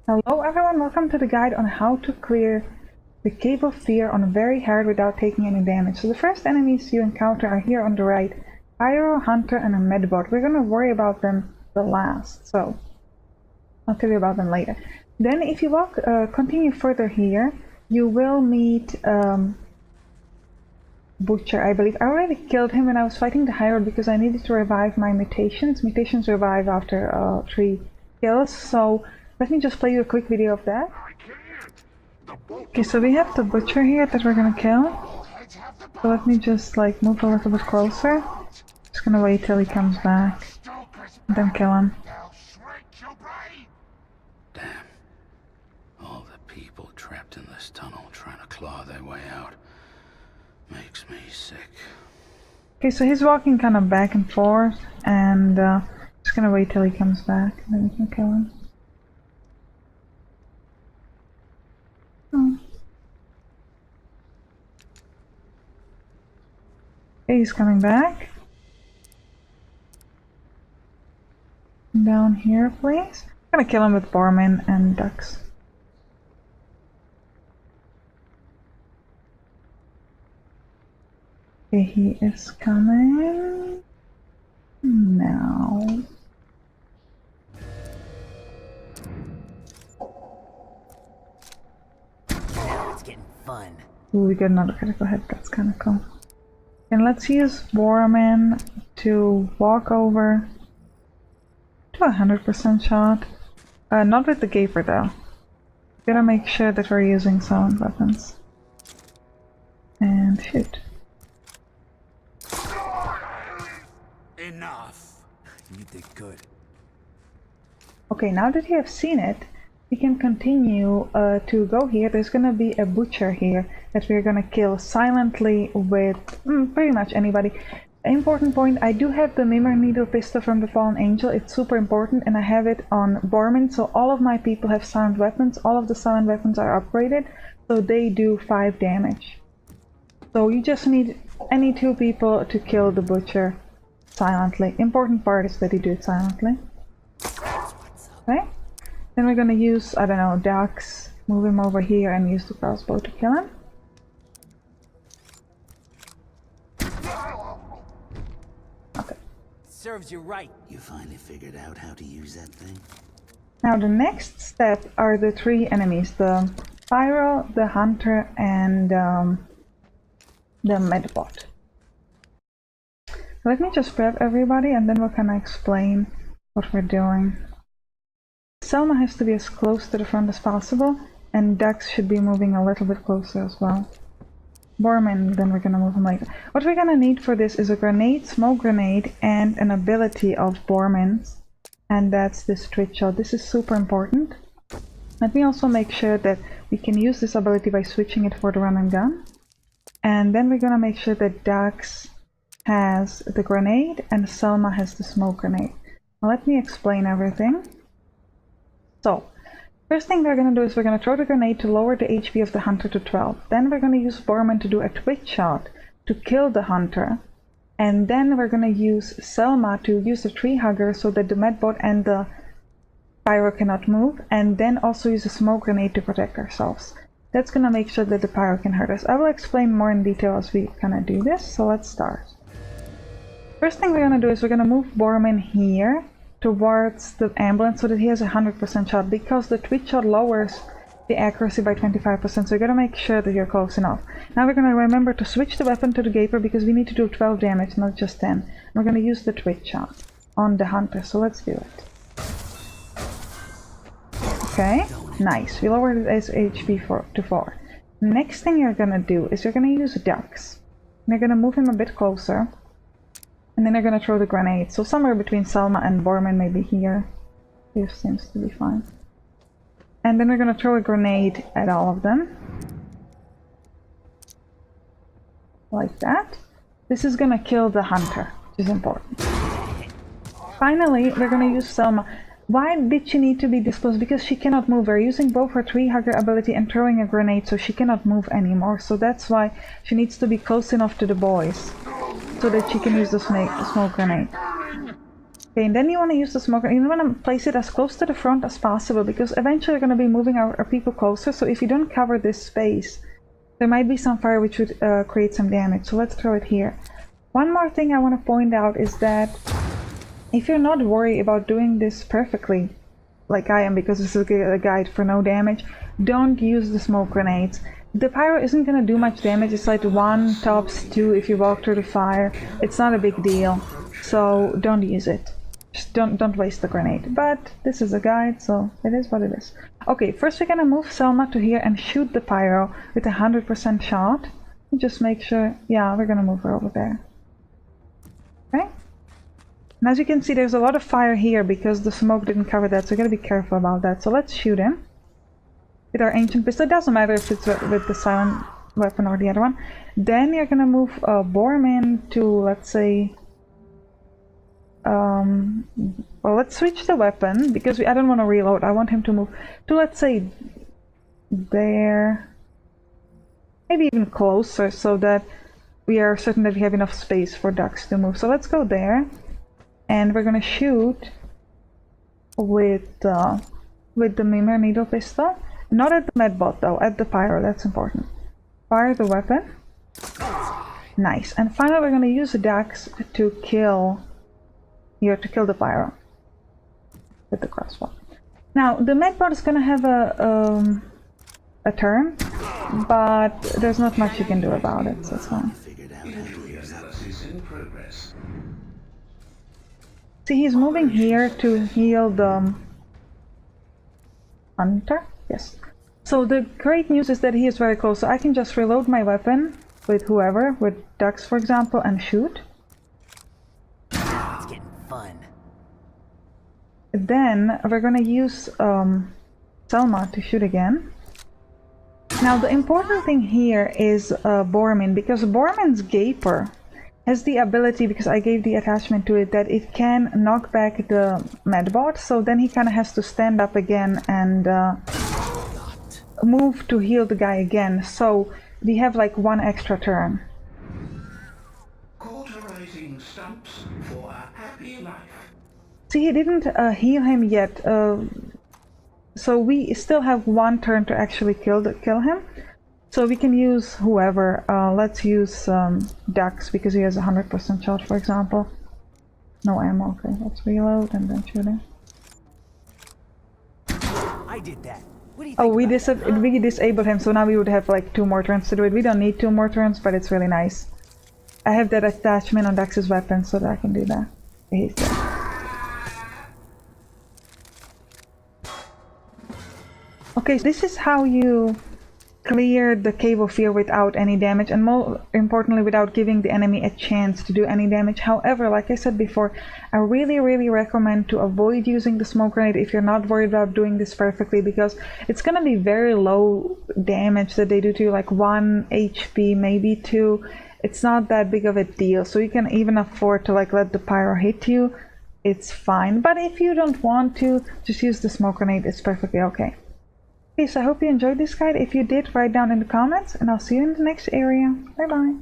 Hello everyone, welcome to the guide on how to clear the Cave of Fear on very hard without taking any damage. So the first enemies you encounter are here on the right. Pyro, Hunter and a Medbot. We're gonna worry about them the last, so I'll tell you about them later. Then if you continue further here, you will meet Butcher, I believe. I already killed him when I was fighting the High Road because I needed to revive my mutations. Mutations revive after 3 kills, so let me just play you a quick video of that. Okay, so we have the Butcher here that we're gonna kill. So let me just like move a little bit closer. Just gonna wait till he comes back and then kill him. Damn. All the people trapped in this tunnel trying to claw their way out. Makes me sick. Okay, so he's walking kind of back and forth, and just gonna wait till he comes back, and then we can kill him. Oh. Okay, he's coming back. Down here, please. I'm gonna kill him with Bormin and ducks. Okay, he is coming now. Now it's getting fun. Ooh, we got another critical hit. That's kind of cool. And let's use Bormin to walk over to 100% shot. Not with the Gaper though. Gotta make sure that we're using silent weapons. And shoot. Enough. You did good. Okay, now that you have seen it, we can continue to go here. There's gonna be a Butcher here that we're gonna kill silently with pretty much anybody. Important point, I do have the Mimir Needle pistol from the Fallen Angel. It's super important, and I have it on Bormin, so all of my people have silent weapons. All of the silent weapons are upgraded, so they do 5 damage. So you just need any 2 people to kill the Butcher silently. Important part is that you do it silently. Okay? Then we're gonna use, I don't know, ducks, move him over here and use the crossbow to kill him. Okay. Serves you right. You finally figured out how to use that thing? Now the next step are the 3 enemies, the Pyro, the Hunter, and the Medbot. Let me just prep everybody and then we'll kind of explain what we're doing. Selma has to be as close to the front as possible, and Dux should be moving a little bit closer as well. Bormin, then we're gonna move him later. What we're gonna need for this is a grenade, smoke grenade, and an ability of Bormin's, and that's this Twitch shot. This is super important. Let me also make sure that we can use this ability by switching it for the run and gun. And then we're gonna make sure that Dux has the grenade and Selma has the smoke grenade. Now let me explain everything. So, first thing we're going to do is we're going to throw the grenade to lower the HP of the Hunter to 12. Then we're going to use Bormin to do a Twitch shot to kill the Hunter. And then we're going to use Selma to use the tree hugger so that the Medbot and the Pyro cannot move. And then also use a smoke grenade to protect ourselves. That's going to make sure that the Pyro can hurt us. I will explain more in detail as we kind of do this, so let's start. First thing we're going to do is we're going to move Bormin here towards the ambulance so that he has a 100% shot, because the Twitch shot lowers the accuracy by 25%, so you gotta make sure that you're close enough. Now we're gonna remember to switch the weapon to the Gaper because we need to do 12 damage, not just 10. We're gonna use the Twitch shot on the Hunter, so let's do it. Okay, nice. We lowered his HP to 4. Next thing you're gonna do is you're gonna use ducks. You're gonna move him a bit closer. And then you're gonna throw the grenade. So somewhere between Selma and Bormin, maybe here. This seems to be fine. And then we're gonna throw a grenade at all of them. Like that. This is gonna kill the Hunter, which is important. Finally, we're gonna use Selma. Why did she need to be this close? Because she cannot move. We're using both her tree hugger ability and throwing a grenade, so she cannot move anymore. So that's why she needs to be close enough to the boys, so that she can use the smoke grenade. Okay, and then you want to use the smoke grenade. You want to place it as close to the front as possible, because eventually you're going to be moving our people closer. So if you don't cover this space, there might be some fire which would create some damage. So let's throw it here. One more thing I want to point out is that if you're not worried about doing this perfectly, like I am, because this is a guide for no damage, don't use the smoke grenades. The pyro isn't going to do much damage. It's like 1 tops 2 if you walk through the fire. It's not a big deal, so don't use it. Just don't waste the grenade. But this is a guide, so it is what it is. Okay, first we're gonna move Selma to here and shoot the pyro with 100% shot. Just make sure, yeah, we're gonna move her over there. Okay? And as you can see, there's a lot of fire here because the smoke didn't cover that, so you gotta be careful about that. So let's shoot him with our ancient pistol. It doesn't matter if it's with the silent weapon or the other one. Then you're gonna move Borman to, let's say, well, let's switch the weapon because I don't want to reload. I want him to move to, let's say, there, maybe even closer, so that we are certain that we have enough space for ducks to move. So let's go there, and we're gonna shoot with the Mimir needle pistol, not at the medbot though, at the pyro. That's important. Fire the weapon. Nice. And finally, we're gonna use the ducks to kill. Here to kill the pyro with the crossbow. Now the medbot is gonna have a turn, but there's not much you can do about it, so it's fine. See, he's moving here to heal the hunter. Yes. So the great news is that he is very close, so I can just reload my weapon with whoever, with ducks for example, and shoot. Fun. Then we're gonna use Selma to shoot again. Now the important thing here is Bormin, because Bormin's Gaper has the ability, because I gave the attachment to it, that it can knock back the medbot, so then he kind of has to stand up again and move to heal the guy again, so we have like 1 extra turn. Stumps for a happy life. See, he didn't heal him yet, so we still have 1 turn to actually kill him. So we can use whoever. Let's use Dux because he has 100% shot, for example. No ammo. Okay, let's reload and then shoot him. I did that. What do you think? Oh, we disabled him, so now we would have like 2 more turns to do it. We don't need 2 more turns, but it's really nice. I have that attachment on Dux's weapon so that I can do that. He's dead. Okay, so this is how you clear the Cave of Fear without any damage, and more importantly without giving the enemy a chance to do any damage. However, like I said before, I really recommend to avoid using the smoke grenade if you're not worried about doing this perfectly, because it's gonna be very low damage that they do to you, like 1 HP, maybe 2. It's not that big of a deal, so you can even afford to like let the pyro hit you. It's fine, but if you don't want to, just use the smoke grenade. It's perfectly okay. Okay, so I hope you enjoyed this guide. If you did, write down in the comments, and I'll see you in the next area. Bye bye.